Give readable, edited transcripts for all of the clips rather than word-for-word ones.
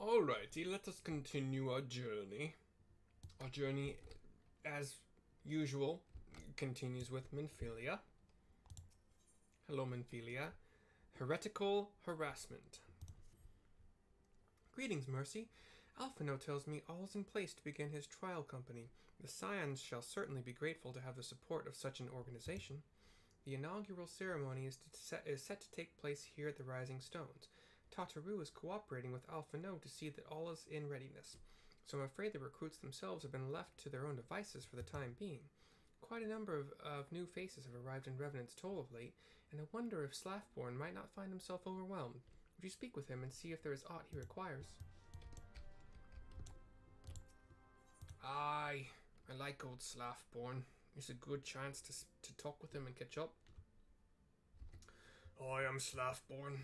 Alrighty, let us continue our journey. Our journey, as usual, continues with Minfilia. Hello, Minfilia. Heretical Harassment. Greetings, Mercy. Alphino tells me all is in place to begin his trial company. The Scions shall certainly be grateful to have the support of such an organization. The inaugural ceremony is set to take place here at the Rising Stones. Tataru is cooperating with Alphino to see that all is in readiness, so I'm afraid the recruits themselves have been left to their own devices for the time being. Quite a number of new faces have arrived in Revenant's toll of late, and I wonder if Slaffborn might not find himself overwhelmed. Would you speak with him and see if there is aught he requires? Aye, I like old Slaffborn. It's a good chance to talk with him and catch up. I am Slaffborn.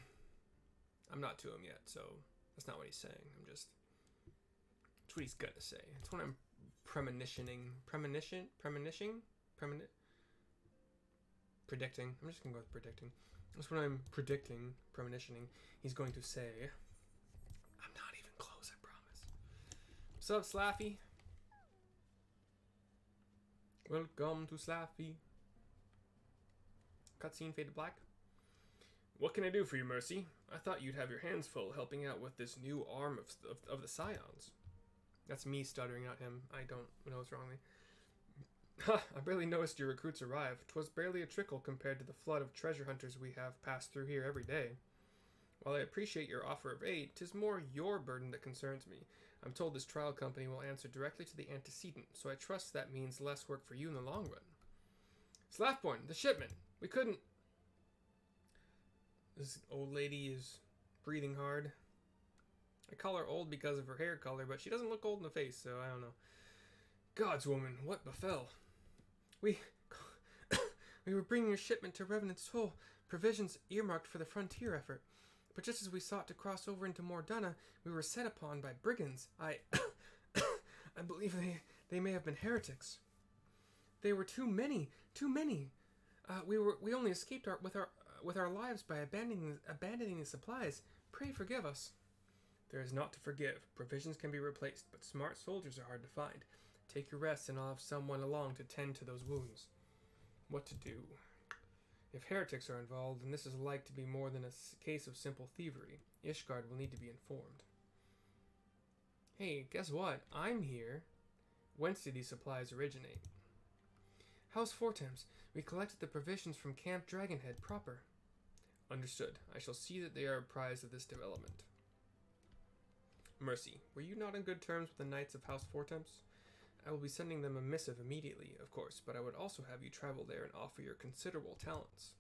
I'm not to him yet, so that's not what he's saying. That's what he's gonna say. It's when I'm predicting. I'm just gonna go with predicting. That's when I'm predicting, premonitioning. He's going to say, I'm not even close, I promise. What's up, Slaffy? Welcome to Slaffy. Cutscene fade to black. What can I do for you, Mercy? I thought you'd have your hands full helping out with this new arm of the Scions. That's me stuttering at him. I don't know what's wrong with me. Ha! I barely noticed your recruits arrive. 'Twas barely a trickle compared to the flood of treasure hunters we have passed through here every day. While I appreciate your offer of aid, 'tis more your burden that concerns me. I'm told this trial company will answer directly to the antecedent, so I trust that means less work for you in the long run. Slaffborn, the shipment! We couldn't... This old lady is breathing hard. I call her old because of her hair color, but she doesn't look old in the face, so I don't know. Gods, woman, what befell? We were bringing a shipment to Revenant's toll, provisions earmarked for the frontier effort. But just as we sought to cross over into Mordunna, we were set upon by brigands. I believe they may have been heretics. They were too many. We only escaped with our lives by abandoning the supplies. Pray forgive us. There is naught to forgive. Provisions can be replaced, but smart soldiers are hard to find. Take your rest, and I'll have someone along to tend to those wounds. What to do? If heretics are involved, then this is like to be more than a case of simple thievery. Ishgard will need to be informed. Hey, guess what? I'm here. Whence did these supplies originate? House Fortemps. We collected the provisions from Camp Dragonhead proper. Understood. I shall see that they are apprised of this development. Mercy, were you not on good terms with the Knights of House Fortemps? I will be sending them a missive immediately, of course, but I would also have you travel there and offer your considerable talents.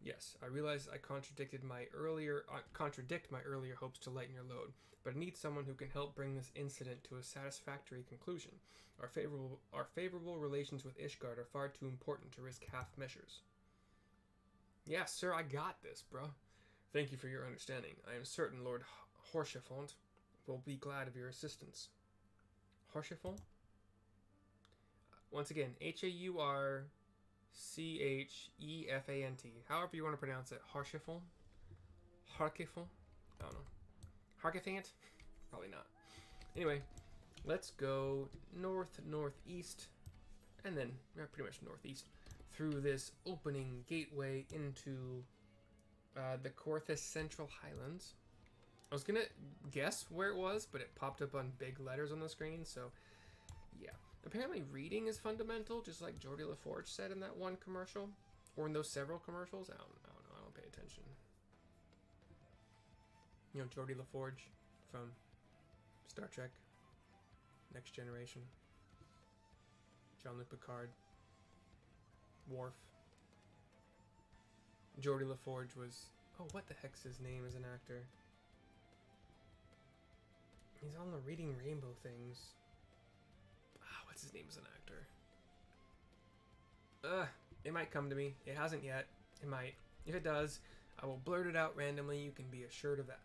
Yes, I realize I contradict my earlier hopes to lighten your load, but I need someone who can help bring this incident to a satisfactory conclusion. Our favorable relations with Ishgard are far too important to risk half measures. Yes, sir, I got this, bro. Thank you for your understanding. I am certain Lord Horchefant will be glad of your assistance. Horchefant? Once again, Haurchefant. However you want to pronounce it. Horchefant? Harkefant? I don't know. Harkefant? Probably not. Anyway, let's go northeast, and then pretty much northeast, through this opening gateway into the Corthus Central Highlands. I was gonna guess where it was, but it popped up on big letters on the screen, so yeah. Apparently reading is fundamental, just like Geordie LaForge said in that one commercial, or in those several commercials. I don't know, I don't pay attention. You know, Geordie LaForge from Star Trek, Next Generation, Jean-Luc Picard, Worf. Geordie LaForge was... Oh, what the heck's his name as an actor? He's on the Reading Rainbow things. What's his name as an actor? It might come to me. It hasn't yet. It might. If it does, I will blurt it out randomly. You can be assured of that.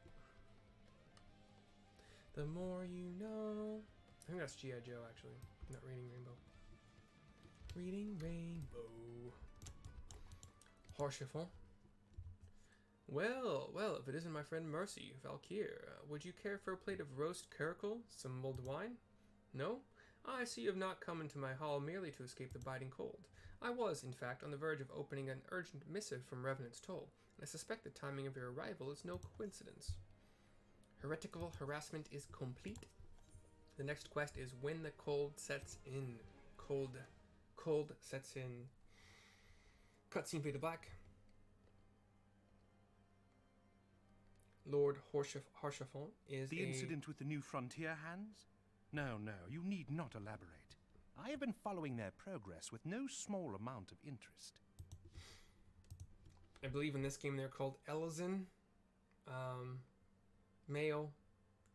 The more you know. I think that's G.I. Joe, actually. Not Reading Rainbow. Reading Rainbow. Horchefant. Well, well, if it isn't my friend Mercy, Valkyr, would you care for a plate of roast curricle, some mulled wine? No? I see you have not come into my hall merely to escape the biting cold. I was, in fact, on the verge of opening an urgent missive from Revenant's toll, and I suspect the timing of your arrival is no coincidence. Heretical harassment is complete. The next quest is when the cold sets in. Cold sets in. Cutscene fade to black. Lord Harshafont is the incident with the new frontier hands? No, you need not elaborate. I have been following their progress with no small amount of interest. I believe in this game they're called Elizin. Male,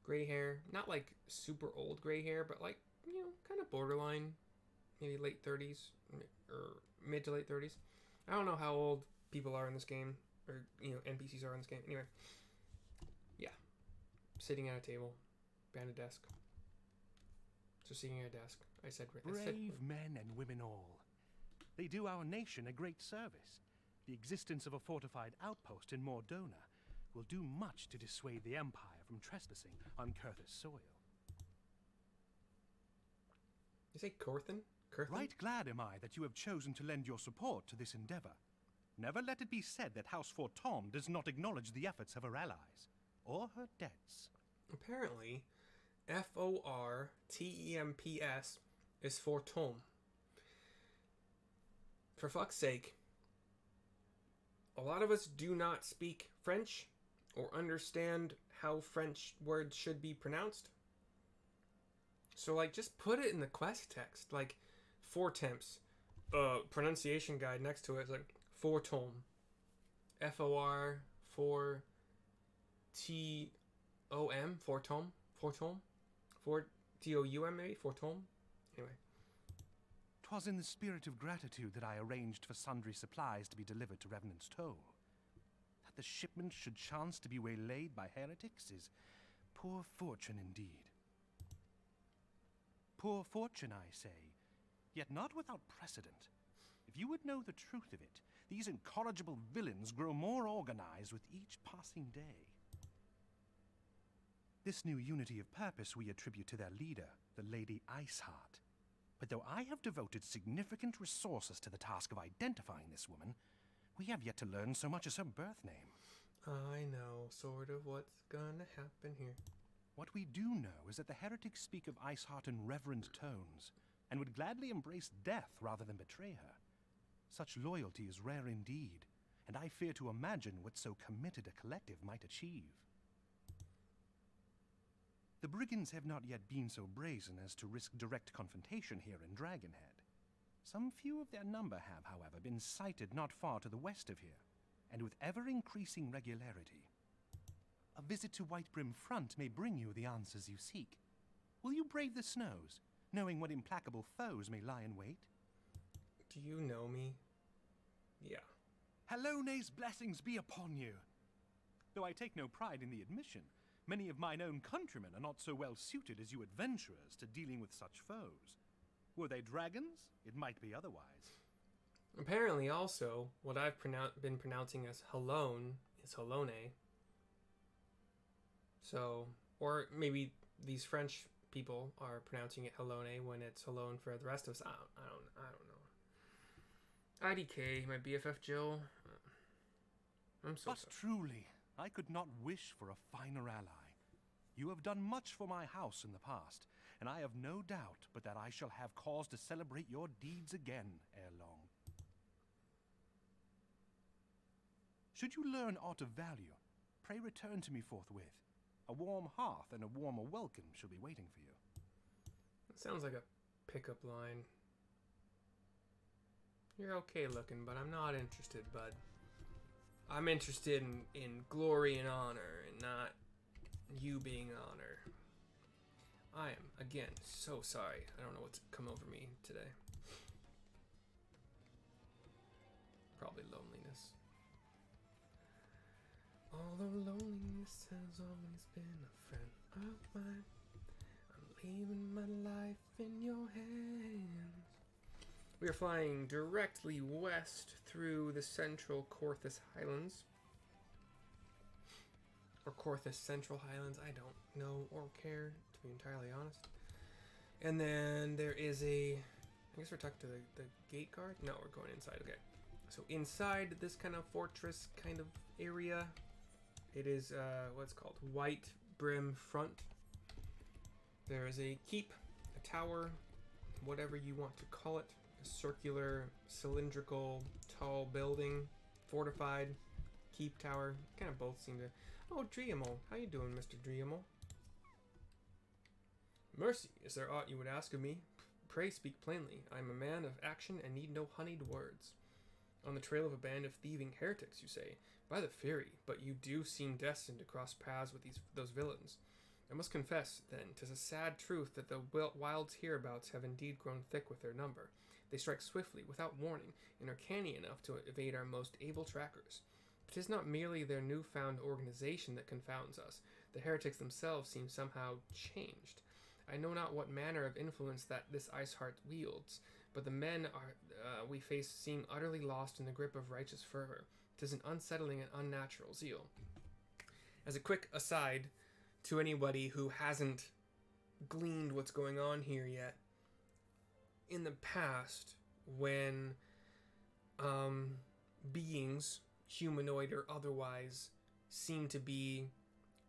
gray hair, not like super old gray hair, but like, you know, kind of borderline, maybe late 30s or mid to late 30s. I don't know how old people are in this game, or, you know, NPCs are in this game. Anyway, yeah, sitting at a table, behind a desk. So sitting at a desk, I said brave men and women all. They do our nation a great service. The existence of a fortified outpost in Mordona will do much to dissuade the Empire from trespassing on Kurth's soil. You say Kurthan? Right glad am I that you have chosen to lend your support to this endeavor. Never let it be said that House Fortom does not acknowledge the efforts of her allies, or her debts. Apparently, FORTEMPS is Fortom. For fuck's sake. A lot of us do not speak French or understand how French words should be pronounced. So, like, just put it in the quest text. Like, Fortemps. Pronunciation guide next to it is like Fortom. Fortom. Fortom. Fortom maybe? Fortom? Anyway. 'Twas in the spirit of gratitude that I arranged for sundry supplies to be delivered to Revenant's toll. That the shipment should chance to be waylaid by heretics is poor fortune indeed. Poor fortune, I say, yet not without precedent. If you would know the truth of it, these incorrigible villains grow more organized with each passing day. This new unity of purpose we attribute to their leader, the Lady Iceheart. But though I have devoted significant resources to the task of identifying this woman, we have yet to learn so much as her birth name. I know sort of what's gonna happen here. What we do know is that the heretics speak of Iceheart in reverent tones, and would gladly embrace death rather than betray her. Such loyalty is rare indeed, and I fear to imagine what so committed a collective might achieve. The brigands have not yet been so brazen as to risk direct confrontation here in Dragonhead. Some few of their number have, however, been sighted not far to the west of here, and with ever-increasing regularity. A visit to Whitebrim Front may bring you the answers you seek. Will you brave the snows, knowing what implacable foes may lie in wait? Do you know me? Yeah. Halone's blessings be upon you. Though I take no pride in the admission, many of mine own countrymen are not so well suited as you adventurers to dealing with such foes. Were they dragons, it might be otherwise. Apparently also, what I've been pronouncing as Halone is Halone. So, or maybe these French people are pronouncing it Halone when it's Halone for the rest of us. I don't know. IDK, my BFF Jill. I'm so sorry. But truly, I could not wish for a finer ally. You have done much for my house in the past, and I have no doubt but that I shall have cause to celebrate your deeds again ere long. Should you learn aught of value, pray return to me forthwith. A warm hearth and a warmer welcome shall be waiting for you. That sounds like a pickup line. You're okay looking, but I'm not interested, bud. I'm interested in glory and honor, and not you being honor. I am, again, so sorry. I don't know what's come over me today. Probably loneliness. Although loneliness has always been a friend of mine, I'm leaving my life in your hands. We are flying directly west through the central Korthus Highlands. or Corthus Central Highlands. I don't know or care, to be entirely honest. And then there is a... I guess we're talking to the gate guard? No, we're going inside. Okay. So inside this kind of fortress kind of area, it is what's called White Brim Front. There is a keep, a tower, whatever you want to call it. A circular, cylindrical, tall building, fortified, keep tower. Kind of both seem to... Oh, Driamel. How you doing, Mr. Driamel? Mercy, is there aught you would ask of me? Pray speak plainly. I am a man of action and need no honeyed words. On the trail of a band of thieving heretics, you say. By the Fury, but you do seem destined to cross paths with those villains. I must confess, then, 'tis a sad truth that the wilds hereabouts have indeed grown thick with their number. They strike swiftly, without warning, and are canny enough to evade our most able trackers. But 'tis not merely their newfound organization that confounds us. The heretics themselves seem somehow changed. I know not what manner of influence that this Iceheart wields, but the men we face seem utterly lost in the grip of righteous fervor. 'Tis an unsettling and unnatural zeal. As a quick aside, to anybody who hasn't gleaned what's going on here yet, in the past, when beings, humanoid or otherwise, seem to be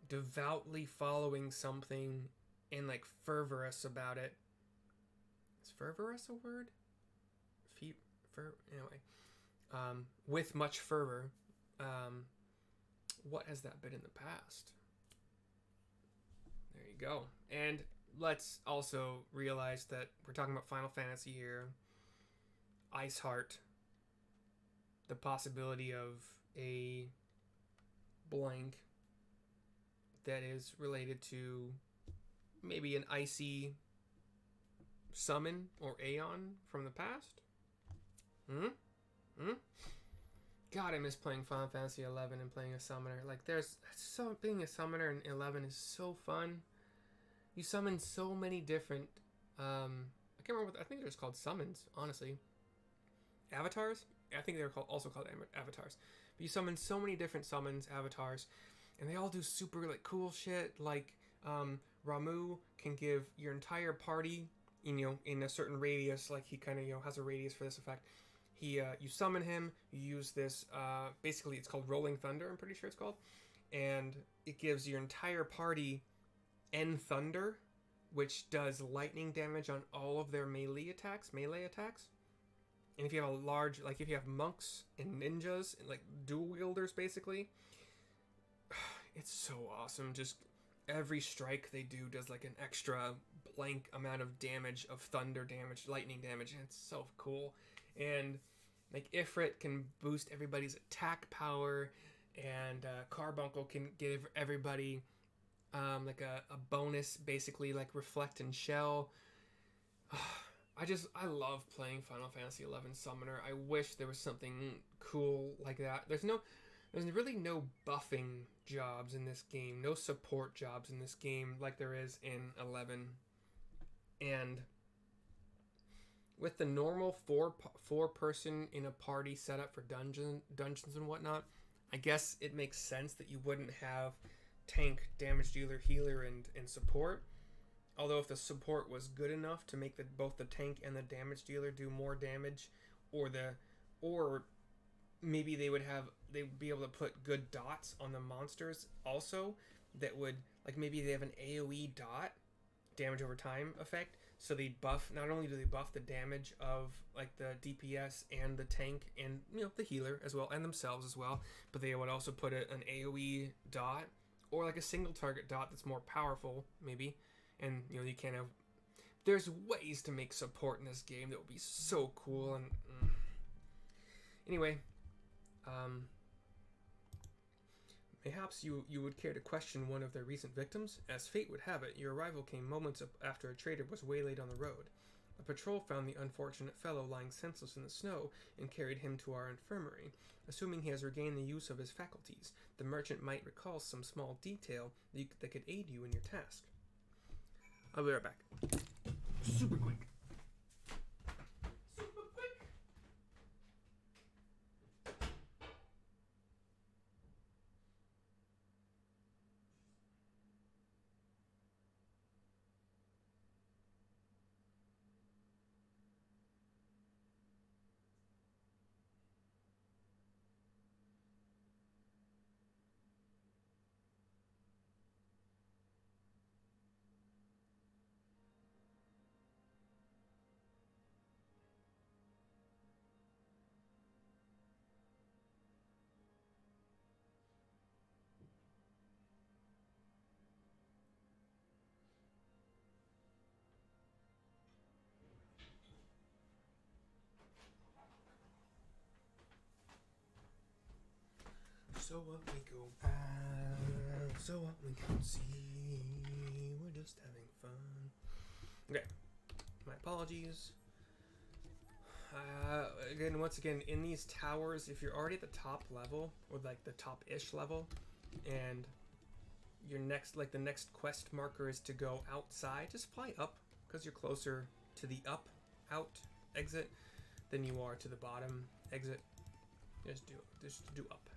devoutly following something and like fervorous about it. Is fervorous a word? Anyway, with much fervor. What has that been in the past? There you go. And let's also realize that we're talking about Final Fantasy here. Iceheart. The possibility of a blank that is related to maybe an icy summon or Aeon from the past? God, I miss playing Final Fantasy XI and playing a summoner. Like, being a summoner in 11 is so fun. You summon so many different, I can't remember I think they're just called summons, honestly. Avatars? I think they're also called avatars. But you summon so many different summons, avatars, and they all do super, like, cool shit. Like, Ramu can give your entire party, in a certain radius, like he kind of, has a radius for this effect. You summon him, you use this, basically it's called Rolling Thunder, I'm pretty sure it's called, and it gives your entire party N Thunder, which does lightning damage on all of their melee attacks. And if you have a large, like if you have monks and ninjas, and like dual wielders basically, it's so awesome. Just every strike they do does like an extra blank amount of damage, of thunder damage, lightning damage, and it's so cool. And like Ifrit can boost everybody's attack power, and Carbuncle can give everybody like a bonus, basically like Reflect and Shell. I love playing Final Fantasy XI Summoner. I wish there was something cool like that. There's really no buffing jobs in this game, no support jobs in this game like there is in 11. And with the normal four person in a party setup for dungeons and whatnot, I guess it makes sense that you wouldn't have tank, damage dealer, healer, and support. Although if the support was good enough to make both the tank and the damage dealer do more damage, or maybe they would be able to put good dots on the monsters also, that would, like, maybe they have an AoE dot, damage over time effect, so they buff, not only do they buff the damage of like the DPS and the tank and the healer as well, and themselves as well, but they would also put an AoE dot or like a single target dot that's more powerful maybe. And you can't have, there's ways to make support in this game that would be so cool. And anyway, mayhaps you would care to question one of their recent victims. As fate would have it, your arrival came moments after a trader was waylaid on the road. A patrol found the unfortunate fellow lying senseless in the snow and carried him to our infirmary. Assuming he has regained the use of his faculties, the merchant might recall some small detail that could aid you in your task. I'll be right back. Super quick. So what we go so what we can see. We're just having fun. Okay. My apologies. Once again, in these towers, if you're already at the top level, or like the top-ish level, and your next, like the next quest marker is to go outside, just fly up, because you're closer to the up, out, exit, than you are to the bottom, exit. Just do up.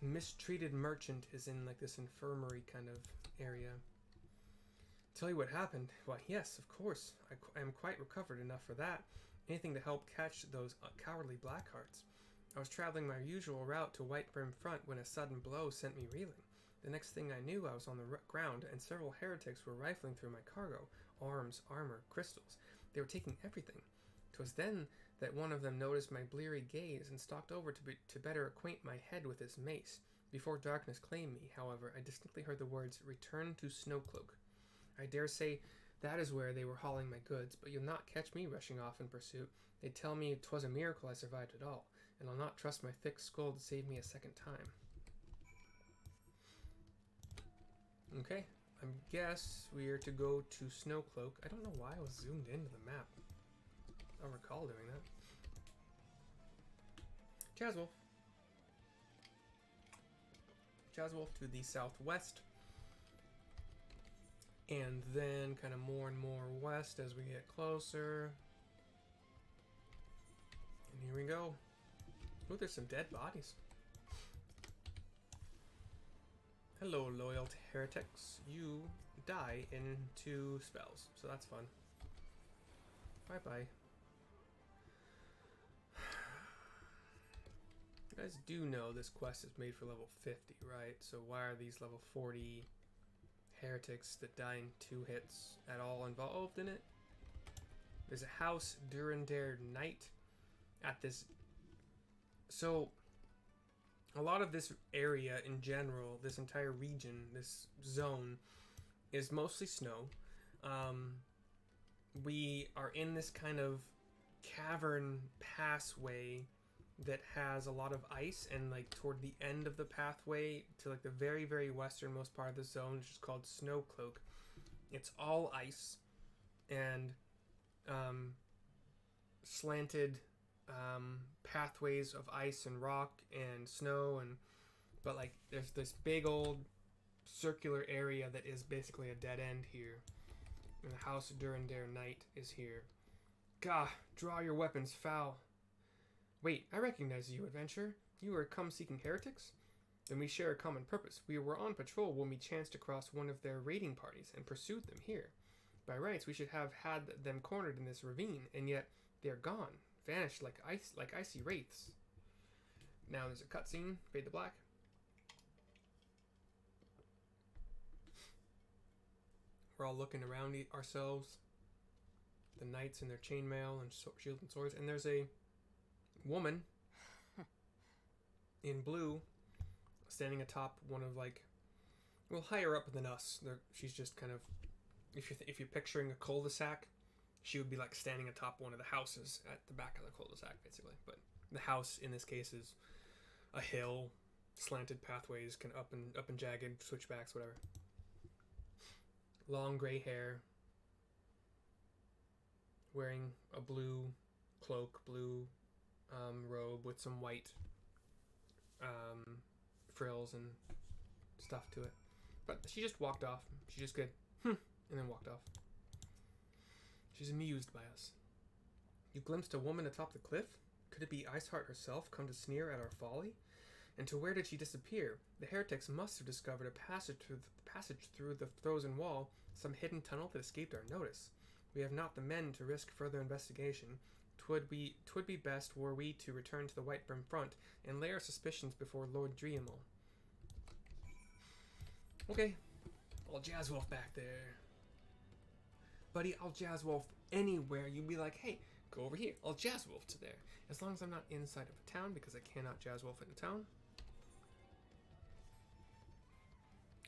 Mistreated merchant is in like this infirmary kind of area. Tell you what happened? Why, yes, of course. I am quite recovered enough for that. Anything to help catch those cowardly Blackhearts. I was traveling my usual route to Whitebrim Front when a sudden blow sent me reeling. The next thing I knew, I was on the ground, and several heretics were rifling through my cargo. Arms, armor, crystals. They were taking everything. 'Twas then that one of them noticed my bleary gaze and stalked over to better acquaint my head with his mace. Before darkness claimed me, however, I distinctly heard the words, "Return to Snowcloak." I dare say that is where they were hauling my goods, but you'll not catch me rushing off in pursuit. They tell me 'twas a miracle I survived at all, and I'll not trust my thick skull to save me a second time. Okay, I guess we are to go to Snowcloak. I don't know why I was zoomed into the map. I don't recall doing that. Jazzwolf. Jazzwolf to the southwest. And then kind of more and more west as we get closer. And here we go. Oh, there's some dead bodies. Hello, loyal heretics. You die in 2 spells, so that's fun. Bye-bye. You guys do know this quest is made for level 50, right? So why are these level 40 heretics that die in 2 hits at all involved in it? There's a house, Durandare Knight, at this... So, a lot of this area in general, this entire region, this zone, is mostly snow. We are in this kind of cavern passway that has a lot of ice, and like toward the end of the pathway to like the very, very westernmost part of the zone, which is called Snowcloak, it's all ice and slanted pathways of ice and rock and snow, and but like there's this big old circular area that is basically a dead end here, and the house of Durandare Knight is here. Gah, draw your weapons, foul. Wait, I recognize you, adventurer. You are come-seeking heretics? Then we share a common purpose. We were on patrol when we chanced to cross one of their raiding parties and pursued them here. By rights, we should have had them cornered in this ravine, and yet they're gone, vanished like icy wraiths. Now there's a cutscene. Fade to black. We're all looking around ourselves. The knights in their chainmail and shields and swords, and there's a woman in blue standing atop one of like, well, higher up than us. She's just kind of, if you're picturing a cul-de-sac, she would be like standing atop one of the houses at the back of the cul-de-sac, basically. But the house in this case is a hill, slanted pathways, kind of up and jagged, switchbacks, whatever. Long gray hair, wearing a blue cloak, blue robe with some white frills and stuff to it. But she just walked off. She just said, and then walked off. She's amused by us. You glimpsed a woman atop the cliff? Could it be Iceheart herself come to sneer at our folly? And to where did she disappear? The heretics must have discovered a passage through the frozen wall, some hidden tunnel that escaped our notice. We have not the men to risk further investigation. 'Twould be best were we to return to the Whitebrim Front and lay our suspicions before Lord Dreamel. Okay, I'll Jazzwolf back there. Buddy, I'll Jazzwolf anywhere. You'd be like, hey, go over here. I'll Jazzwolf to there. As long as I'm not inside of a town, because I cannot Jazzwolf in a town.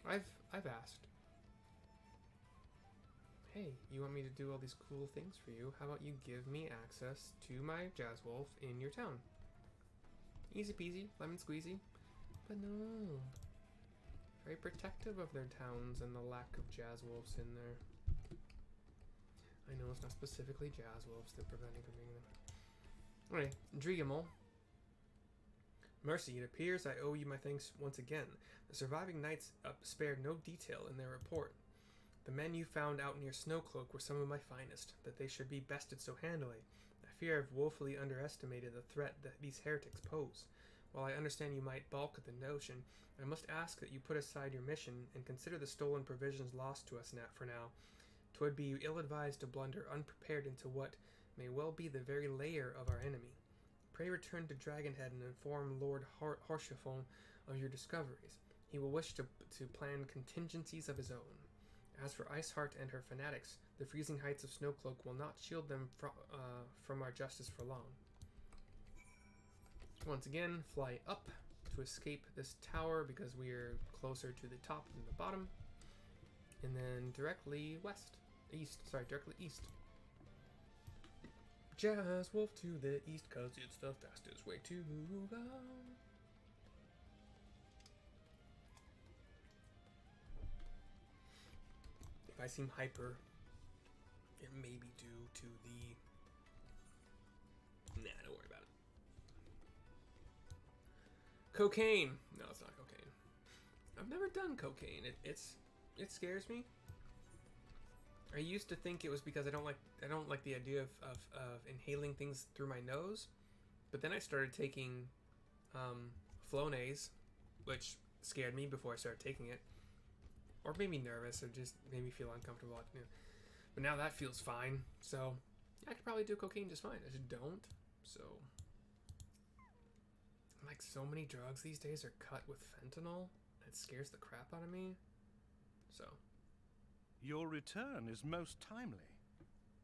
I've asked. Hey, you want me to do all these cool things for you? How about you give me access to my Jazzwolf in your town? Easy peasy, lemon squeezy. but no. Very protective of their towns and the lack of jazz wolves in there. I know it's not specifically jazz wolves they're preventing from being them. Alright, Drigamol. Mercy, it appears I owe you my thanks once again. The surviving knights spared no detail in their report. The men you found out near Snowcloak were some of my finest. That they should be bested so handily, I fear I've woefully underestimated the threat that these heretics pose. While I understand you might balk at the notion, I must ask that you put aside your mission and consider the stolen provisions lost to us for now. 'Twould be ill-advised to blunder unprepared into what may well be the very lair of our enemy. Pray return to Dragonhead and inform Lord Harshaphone of your discoveries. He will wish to plan contingencies of his own. As for Iceheart and her fanatics, the freezing heights of Snowcloak will not shield them from our justice for long. Once again, fly up to escape this tower because we are closer to the top than the bottom. And then directly directly east. Jazz Wolf to the east, cause it's the fastest way to go. If I seem hyper, it may be due to the... Nah, don't worry about it. Cocaine! No, it's not cocaine. I've never done cocaine. It scares me. I used to think it was because I don't like the idea of inhaling things through my nose, but then I started taking Flonase, which scared me before I started taking it, or made me nervous, or just made me feel uncomfortable. But now that feels fine, so I could probably do cocaine just fine. I just don't. So, like, so many drugs these days are cut with fentanyl. It scares the crap out of me. So. Your return is most timely.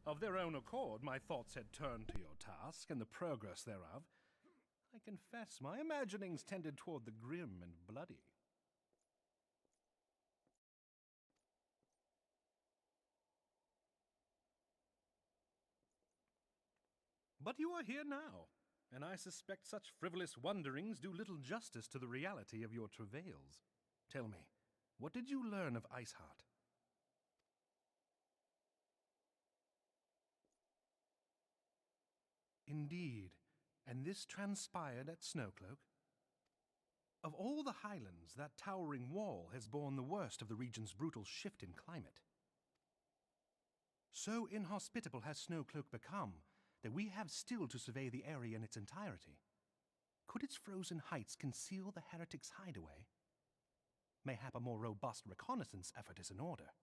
Of their own accord, my thoughts had turned to your task and the progress thereof. I confess my imaginings tended toward the grim and bloody. But you are here now, and I suspect such frivolous wonderings do little justice to the reality of your travails. Tell me, what did you learn of Iceheart? Indeed, and this transpired at Snowcloak? Of all the highlands, that towering wall has borne the worst of the region's brutal shift in climate. So inhospitable has Snowcloak become that we have still to survey the area in its entirety. Could its frozen heights conceal the heretics' hideaway? Mayhap a more robust reconnaissance effort is in order.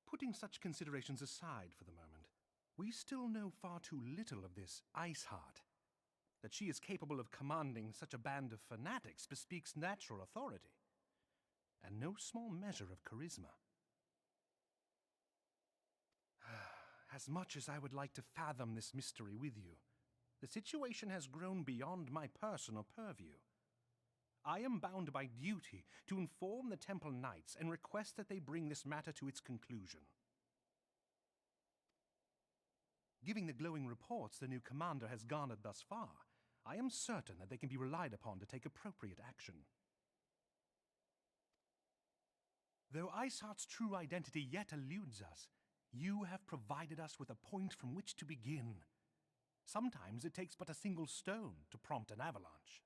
Putting such considerations aside for the moment, we still know far too little of this Iceheart. That she is capable of commanding such a band of fanatics bespeaks natural authority, and no small measure of charisma. As much as I would like to fathom this mystery with you, the situation has grown beyond my personal purview. I am bound by duty to inform the Temple Knights and request that they bring this matter to its conclusion. Given the glowing reports the new commander has garnered thus far, I am certain that they can be relied upon to take appropriate action. Though Iceheart's true identity yet eludes us, you have provided us with a point from which to begin. Sometimes it takes but a single stone to prompt an avalanche.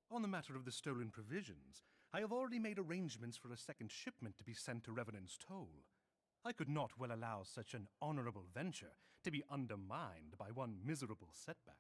On the matter of the stolen provisions, I have already made arrangements for a second shipment to be sent to Revenant's toll. I could not well allow such an honorable venture to be undermined by one miserable setback.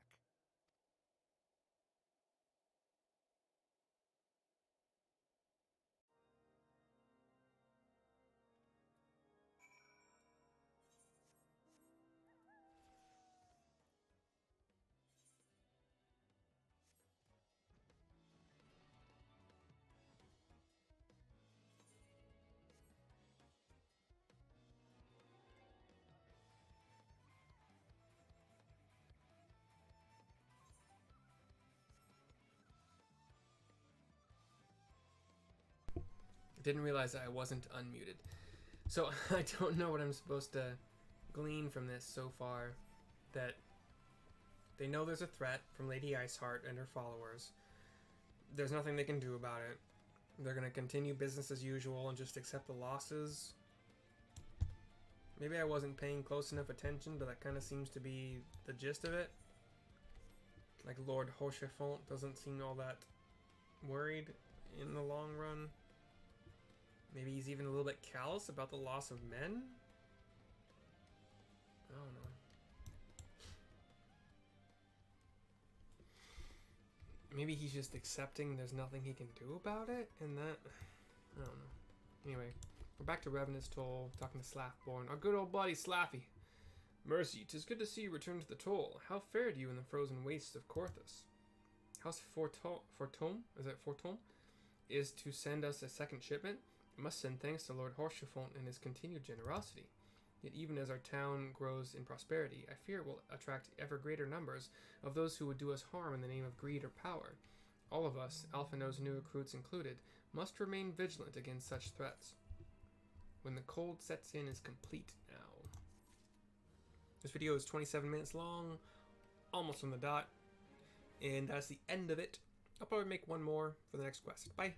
Didn't realize I wasn't unmuted. So I don't know what I'm supposed to glean from this so far. That They know there's a threat from Lady Iceheart and her followers. There's nothing they can do about it. They're going to continue business as usual and just accept the losses. Maybe I wasn't paying close enough attention, but that kind of seems to be the gist of it. Like Lord Rochefort doesn't seem all that worried in the long run. Maybe he's even a little bit callous about the loss of men? I don't know. Maybe he's just accepting there's nothing he can do about it, and that... I don't know. Anyway, we're back to Revenant's Toll, talking to Slaffborn. Our good old buddy Slaffy. Mercy, 'tis good to see you return to the Toll. How fared you in the frozen wastes of Corthus? House Fortome? Is it Fortome? Is to send us a second shipment? We must send thanks to Lord Rochefort and his continued generosity. Yet even as our town grows in prosperity, I fear it will attract ever greater numbers of those who would do us harm in the name of greed or power. All of us, Alphino's new recruits included, must remain vigilant against such threats. When the cold sets in is complete now. This video is 27 minutes long, almost on the dot, and that's the end of it. I'll probably make one more for the next quest. Bye!